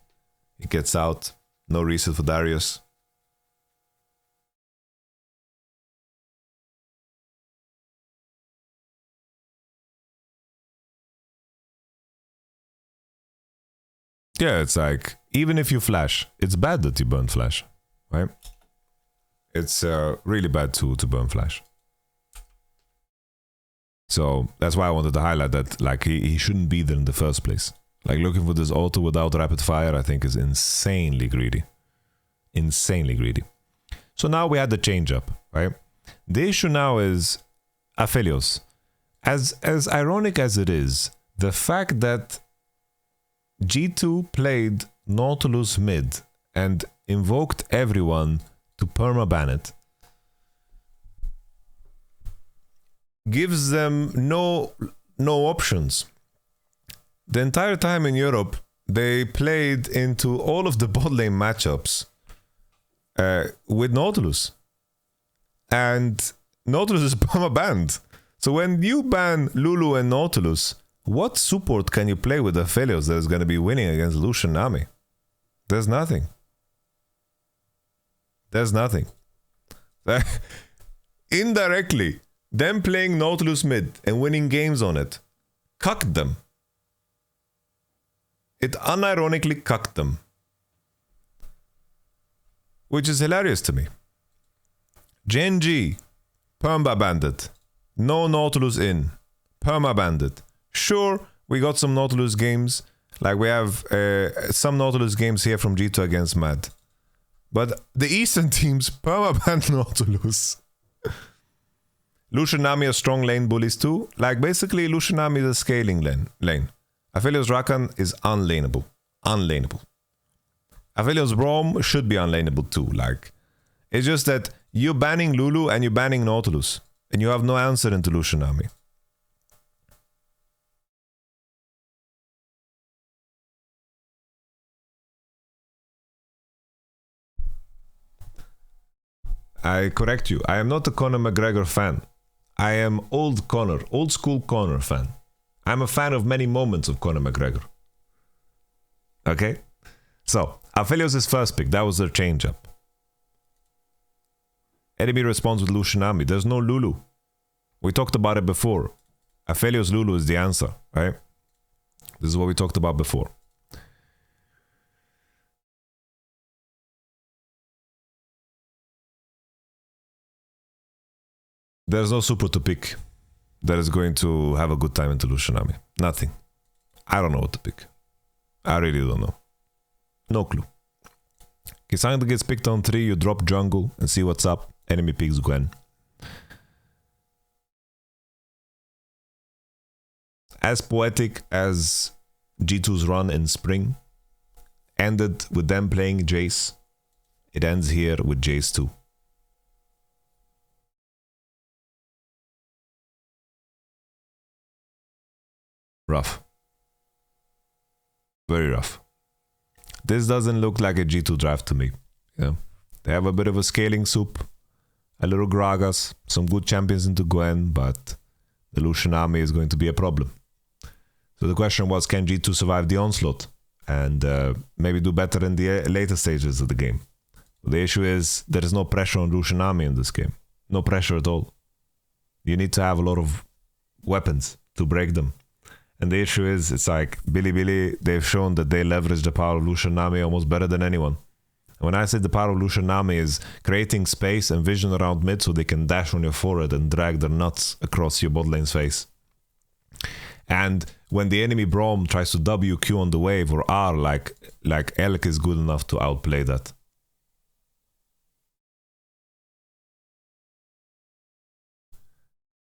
He gets out. No reset for Darius. Yeah, it's like, even if you flash, it's bad that you burn flash, right? It's really bad to burn flash. So that's why I wanted to highlight that, like, he shouldn't be there in the first place. Like, looking for this auto without rapid fire, I think is insanely greedy. Insanely greedy. So now we had the change up, right? The issue now is Aphelios. As ironic as it is, the fact that G2 played Nautilus mid and invoked everyone to permaban it gives them no options. The entire time in Europe, they played into all of the bot lane matchups with Nautilus. And Nautilus is perma-banned. So when you ban Lulu and Nautilus, what support can you play with Aphelios that is going to be winning against Lucian Nami? There's nothing. There's nothing. Indirectly, them playing Nautilus mid and winning games on it cucked them. It unironically cucked them. Which is hilarious to me. JNG, Perma Bandit. No Nautilus in. Perma Bandit. Sure, we got some Nautilus games. Like we have some Nautilus games here from G2 against Mad. But the Eastern teams perma-banned Nautilus. Lucian Nami are strong lane bullies too. Like basically Lucian Nami is a scaling lane. Aphelios Rakan is unlaneable. Unlaneable. Aphelios Braum should be unlaneable too. Like, it's just that you're banning Lulu and you're banning Nautilus. And you have no answer into Lucian Nami. I correct you. I am not a Conor McGregor fan. I am old Conor, old school Conor fan. I'm a fan of many moments of Conor McGregor. Okay? So, Aphelios' first pick, that was their change-up. Enemy responds with Lucian Nami. There's no Lulu. We talked about it before. Aphelios Lulu is the answer, right? This is what we talked about before. There's no super to pick that is going to have a good time into Lucian Nami. Nothing. I don't know what to pick. I really don't know. No clue. Kisanga gets picked on 3, you drop jungle and see what's up. Enemy picks Gwen. As poetic as G2's run in spring ended with them playing Jace, it ends here with Jace 2. Rough. Very rough. This doesn't look like a G2 draft to me. You know? They have a bit of a scaling soup, a little Gragas, some good champions into Gwen, but the Lucian Nami is going to be a problem. So the question was, can G2 survive the onslaught and maybe do better in the later stages of the game? The issue is there is no pressure on Lucian Nami in this game. No pressure at all. You need to have a lot of weapons to break them. And the issue is, it's like Bilibili, they've shown that they leverage the power of Lucian Nami almost better than anyone. And when I say the power of Lucian Nami is creating space and vision around mid so they can dash on your forehead and drag their nuts across your bot lane's face. And when the enemy Braum tries to WQ on the wave or R, like Elk is good enough to outplay that.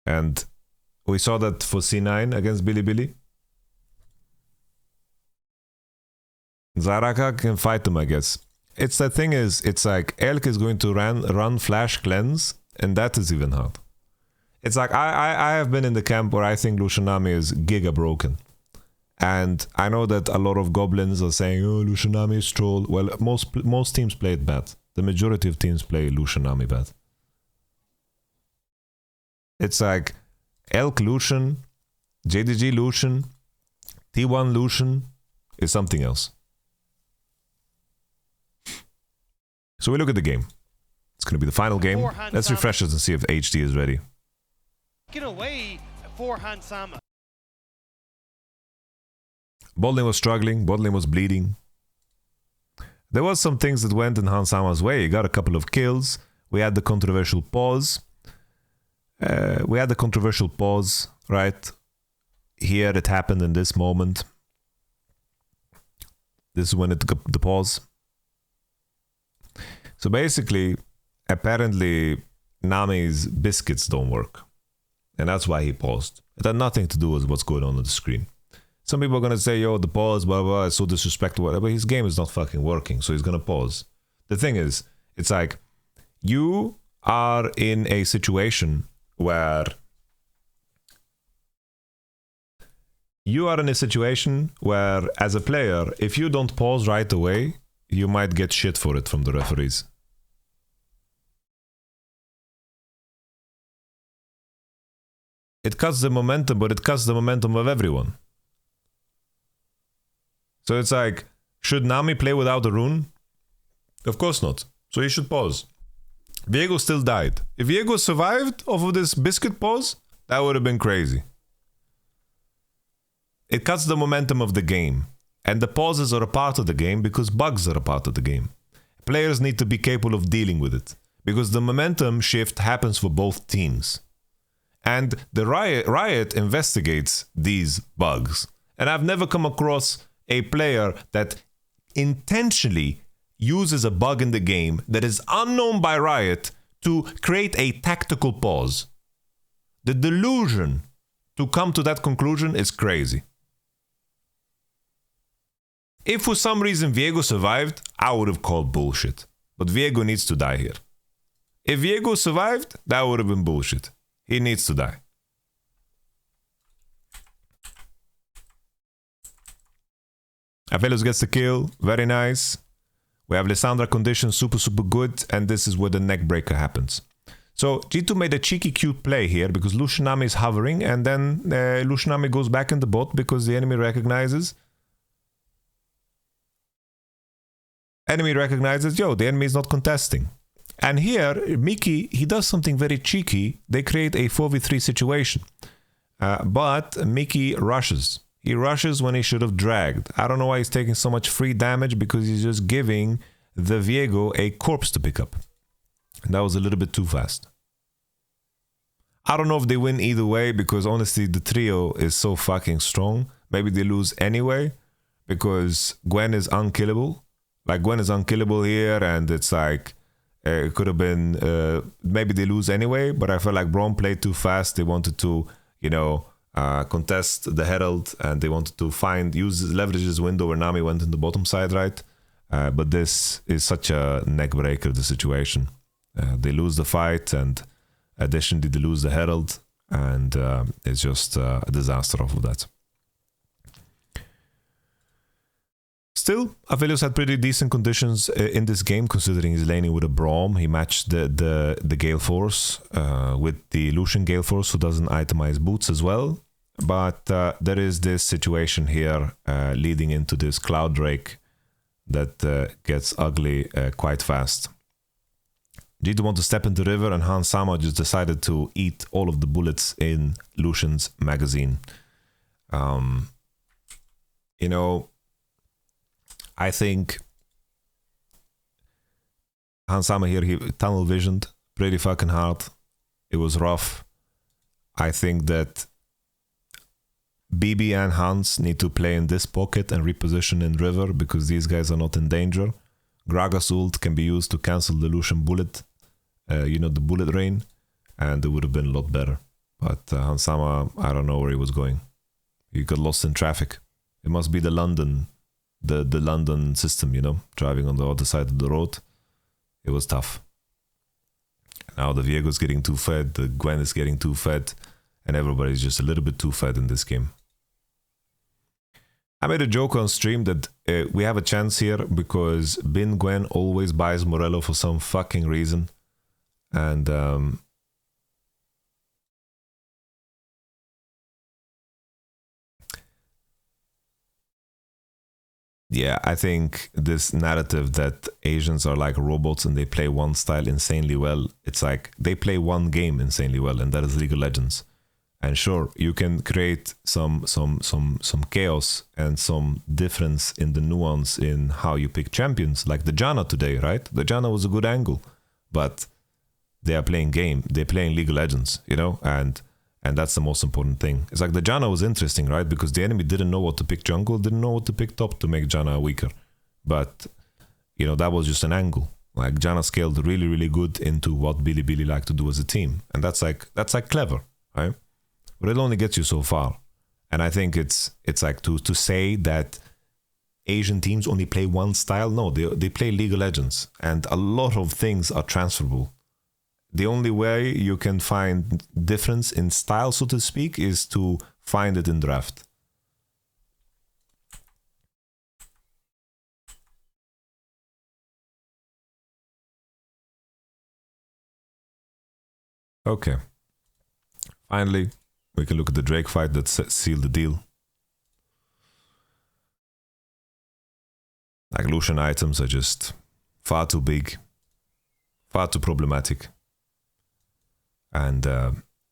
And we saw that for C9 against Bilibili. Zaraka can fight them, I guess. It's the thing is, it's like Elk is going to run flash cleanse, and that is even hard. It's like I have been in the camp where I think Lucian Nami is giga broken. And I know that a lot of goblins are saying, oh, Lucian Nami is troll. Well, most teams play it bad. The majority of teams play Lucian Nami bad. It's like Elk Lucian, JDG Lucian, T1 Lucian is something else. So we look at the game. It's going to be the final game. Let's refresh it and see if HD is ready. Get away for Hansama. Bot lane was struggling. Bot lane was bleeding. There was some things that went in Hansama's way. He got a couple of kills. We had the controversial pause. Right? Here it happened in this moment. This is when it got the pause. So basically, apparently, Nami's biscuits don't work. And that's why he paused. It had nothing to do with what's going on the screen. Some people are going to say, yo, the pause, blah, blah, it's so disrespectful, whatever. His game is not fucking working, so he's going to pause. The thing is, it's like, you are in a situation where as a player, if you don't pause right away, you might get shit for it from the referees. It cuts the momentum, but it cuts the momentum of everyone. So it's like, should Nami play without a rune? Of course not. So he should pause. Viego still died. If Viego survived off of this biscuit pause, that would have been crazy. It cuts the momentum of the game. And the pauses are a part of the game because bugs are a part of the game. Players need to be capable of dealing with it. Because the momentum shift happens for both teams. And the Riot investigates these bugs. And I've never come across a player that intentionally uses a bug in the game that is unknown by Riot to create a tactical pause. The delusion to come to that conclusion is crazy. If for some reason Viego survived, I would have called bullshit. But Viego needs to die here. If Viego survived, that would have been bullshit. He needs to die. Aphelios gets the kill. Very nice. We have Lissandra condition super good. And this is where the neck breaker happens. So G2 made a cheeky cute play here because Lushinami is hovering. And then Lushinami goes back in the bot because the enemy recognizes. Yo, the enemy is not contesting. And here, Miki, he does something very cheeky. They create a 4v3 situation. But Miki rushes. He rushes when he should have dragged. I don't know why he's taking so much free damage because he's just giving the Viego a corpse to pick up. And that was a little bit too fast. I don't know if they win either way because honestly the trio is so fucking strong. Maybe they lose anyway because Gwen is unkillable. Like Gwen is unkillable here and it's like it could have been maybe they lose anyway, but I felt like Braum played too fast. They wanted to, you know, contest the Herald and they wanted to leverage this window where Nami went in the bottom side, right? But this is such a neck breaker, the situation. They lose the fight and additionally they lose the Herald and it's just a disaster off of that. Still, Aphelios had pretty decent conditions in this game considering he's laning with a Braum. He matched the Gale Force with the Lucian Gale Force who doesn't itemize boots as well. But there is this situation here leading into this Cloud Drake that gets ugly quite fast. G2 want to step into the river and Han Sama just decided to eat all of the bullets in Lucian's magazine. You know, I think Han Sama here, he tunnel visioned pretty fucking hard. It was rough. I think that BB and Hans need to play in this pocket and reposition in river because these guys are not in danger. Gragas ult can be used to cancel the Lucian bullet, you know, the bullet rain, and it would have been a lot better. But Han Sama, I don't know where he was going. He got lost in traffic. It must be the London system, you know, driving on the other side of the road. It was tough. Now the Viego's getting too fed, the Gwen is getting too fed, and everybody's just a little bit too fed in this game. I made a joke on stream that we have a chance here because Bin Gwen always buys Morello for some fucking reason. And yeah, I think this narrative that Asians are like robots and they play one style insanely well, it's like they play one game insanely well, and that is League of Legends. And sure, you can create some chaos and some difference in the nuance in how you pick champions, like the Janna today, right? The Janna was a good angle, but they are playing they're playing League of Legends, you know, and that's the most important thing. It's like the Janna was interesting, right? Because the enemy didn't know what to pick jungle, didn't know what to pick top to make Janna weaker. But, you know, that was just an angle. Like Jana scaled really, really good into what Bilibili like to do as a team. And that's like clever, right? But it only gets you so far. And I think it's like to say that Asian teams only play one style. No, they play League of Legends. And a lot of things are transferable. The only way you can find difference in style, so to speak, is to find it in draft. Okay. Finally, we can look at the Drake fight that sealed the deal. Like Lucian items are just far too big, far too problematic. And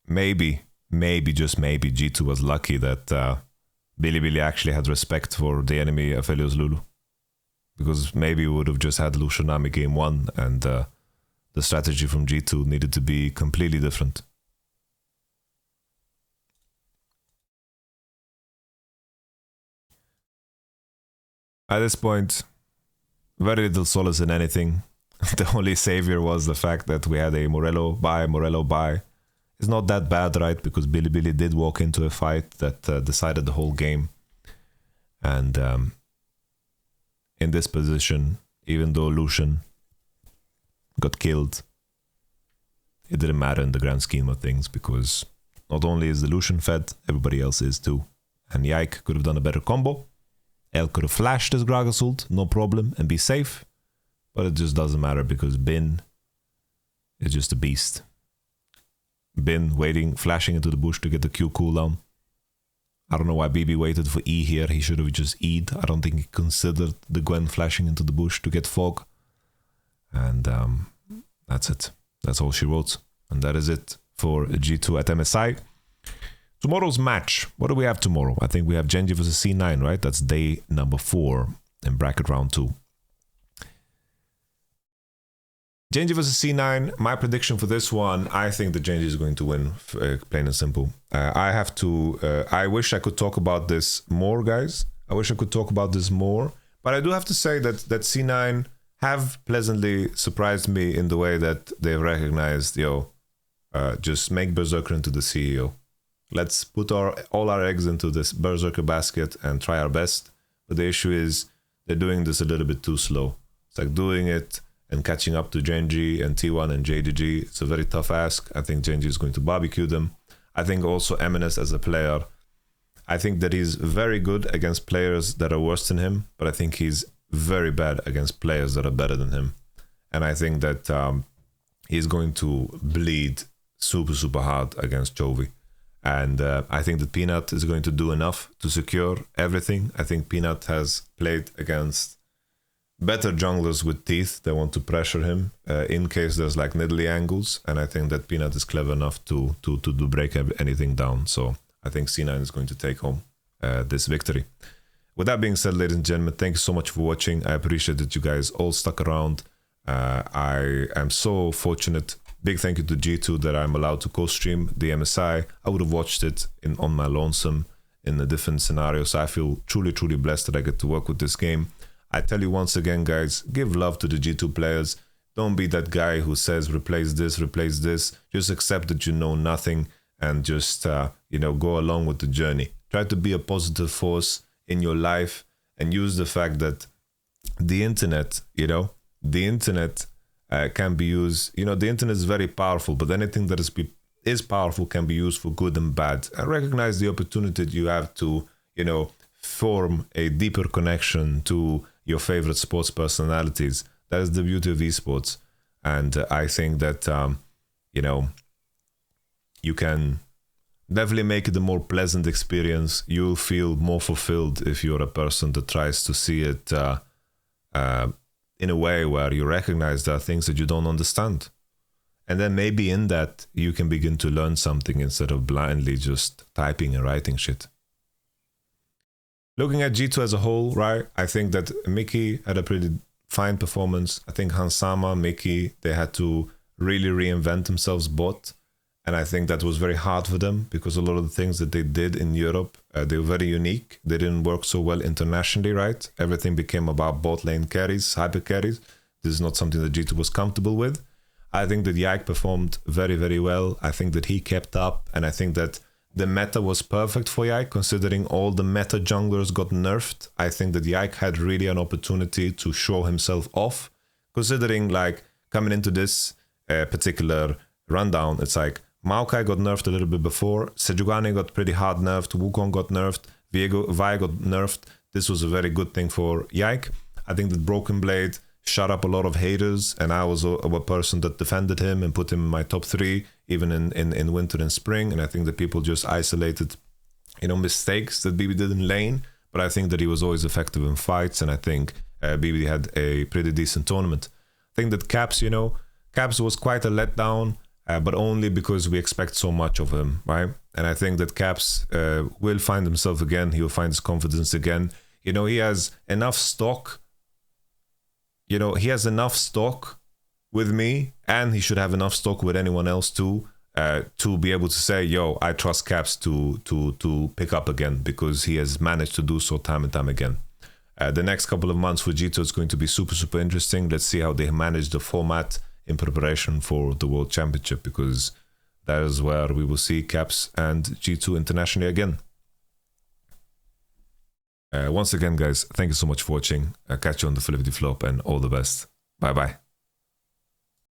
maybe, just maybe, G2 was lucky that Bilibili actually had respect for the enemy Aphelios Lulu. Because maybe we would have just had Lucianami game 1 and the strategy from G2 needed to be completely different. At this point, very little solace in anything. The only savior was the fact that we had a Morello buy. It's not that bad, right? Because Bilibili did walk into a fight that decided the whole game. And in this position, even though Lucian got killed, it didn't matter in the grand scheme of things, because not only is the Lucian fed, everybody else is too. And Yike could have done a better combo. El could have flashed his Gragas ult, no problem, and be safe. But it just doesn't matter because Bin is just a beast. Bin waiting, flashing into the bush to get the Q cooldown. I don't know why BB waited for E here. He should have just E'd. I don't think he considered the Gwen flashing into the bush to get fog. And that's it. That's all she wrote. And that is it for G2 at MSI. Tomorrow's match. What do we have tomorrow? I think we have Genji versus C9, right? That's day number 4 in bracket round 2. Genji versus C9. My prediction for this one, I think that Genji is going to win, plain and simple. I wish I could talk about this more, guys. I wish I could talk about this more. But I do have to say that C9 have pleasantly surprised me in the way that they've recognized, just make Berserker into the CEO. Let's put all our eggs into this Berserker basket and try our best. But the issue is they're doing this a little bit too slow. It's like doing it and catching up to Genji and T1 and JDG. It's a very tough ask. I think Genji is going to barbecue them. I think also Eminence as a player, I think that he's very good against players that are worse than him, but I think he's very bad against players that are better than him. And I think that he's going to bleed super, super hard against Chovy. And I think that Peanut is going to do enough to secure everything. I think Peanut has played against better junglers with teeth that want to pressure him in case there's like niddly angles. And I think that Peanut is clever enough to break anything down. So I think C9 is going to take home this victory. With that being said, ladies and gentlemen, thank you so much for watching. I appreciate that you guys all stuck around. I am so fortunate. Big thank you to G2 that I'm allowed to co-stream the MSI. I would have watched it on my lonesome in a different scenario. So I feel truly, truly blessed that I get to work with this game. I tell you once again, guys, give love to the G2 players. Don't be that guy who says replace this, replace this. Just accept that you know nothing and just go along with the journey. Try to be a positive force in your life and use the fact that the internet, can be used. The internet is very powerful, but anything that is powerful can be used for good and bad. And recognize the opportunity that you have to, form a deeper connection to your favorite sports personalities. That is the beauty of esports. And I think that, you can definitely make it a more pleasant experience. You'll feel more fulfilled if you're a person that tries to see it in a way where you recognize there are things that you don't understand. And then maybe in that, you can begin to learn something instead of blindly just typing and writing shit. Looking at G2 as a whole, right, I think that Mickey had a pretty fine performance. I think Hansama, Mickey, they had to really reinvent themselves both. And I think that was very hard for them because a lot of the things that they did in Europe, they were very unique. They didn't work so well internationally, right? Everything became about bot lane carries, hyper carries. This is not something that G2 was comfortable with. I think that Yike performed very, very well. I think that he kept up, and I think that the meta was perfect for Yike, considering all the meta junglers got nerfed. I think that Yike had really an opportunity to show himself off, considering like coming into this particular rundown, it's like Maokai got nerfed a little bit before, Sejuani got pretty hard nerfed, Wukong got nerfed, Vi got nerfed. This was a very good thing for Yike. I think that Broken Blade shut up a lot of haters, and I was a person that defended him and put him in my top 3, even in winter and spring. And I think that people just isolated, mistakes that BB did in lane, but I think that he was always effective in fights, and I think BB had a pretty decent tournament. I think that Caps was quite a letdown, but only because we expect so much of him, right? And I think that Caps will find himself again. He will find his confidence again. He has enough stock. He has enough stock with me, and he should have enough stock with anyone else too, to be able to say, yo, I trust Caps to pick up again, because he has managed to do so time and time again. The next couple of months for G2 is going to be super, super interesting. Let's see how they manage the format in preparation for the World Championship, because that is where we will see Caps and G2 internationally again. Once again, guys, thank you so much for watching. I'll catch you on the Flip the Flop, and all the best. Bye bye.